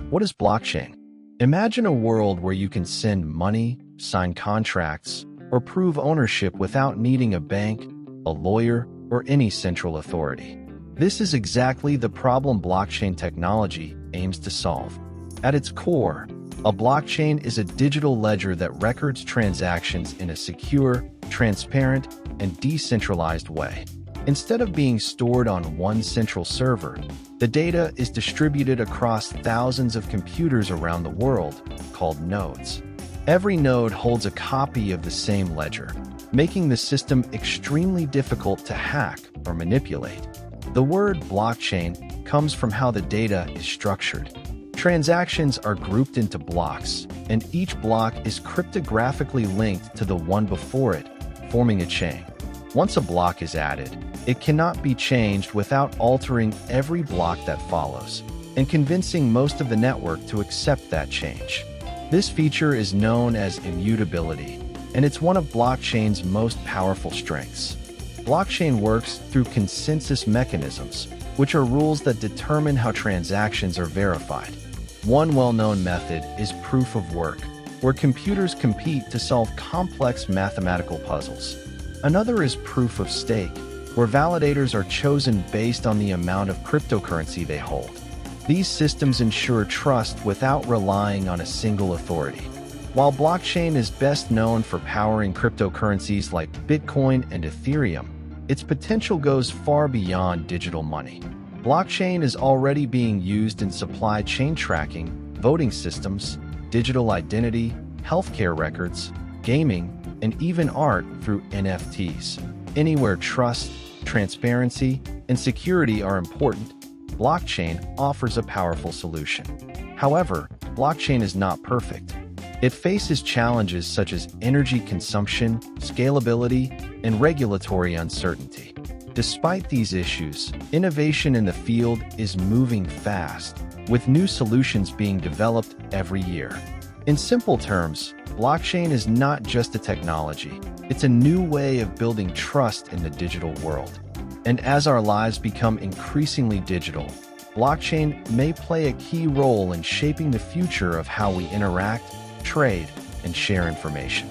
What is blockchain? Imagine a world where you can send money, sign contracts, or prove ownership without needing a bank, a lawyer, or any central authority. This is exactly the problem blockchain technology aims to solve. At its core, a blockchain is a digital ledger that records transactions in a secure, transparent, and decentralized way. Instead of being stored on one central server, the data is distributed across thousands of computers around the world, called nodes. Every node holds a copy of the same ledger, making the system extremely difficult to hack or manipulate. The word blockchain comes from how the data is structured. Transactions are grouped into blocks, and each block is cryptographically linked to the one before it, forming a chain. Once a block is added, it cannot be changed without altering every block that follows, and convincing most of the network to accept that change. This feature is known as immutability, and it's one of blockchain's most powerful strengths. Blockchain works through consensus mechanisms, which are rules that determine how transactions are verified. One well-known method is proof of work, where computers compete to solve complex mathematical puzzles. Another is proof of stake, where validators are chosen based on the amount of cryptocurrency they hold. These systems ensure trust without relying on a single authority. While blockchain is best known for powering cryptocurrencies like Bitcoin and Ethereum, its potential goes far beyond digital money. Blockchain is already being used in supply chain tracking, voting systems, digital identity, healthcare records, gaming, and even art through NFTs. Anywhere trust, transparency, and security are important, blockchain offers a powerful solution. However, blockchain is not perfect. It faces challenges such as energy consumption, scalability, and regulatory uncertainty. Despite these issues, innovation in the field is moving fast, with new solutions being developed every year. In simple terms, blockchain is not just a technology, it's a new way of building trust in the digital world. And as our lives become increasingly digital, blockchain may play a key role in shaping the future of how we interact, trade, and share information.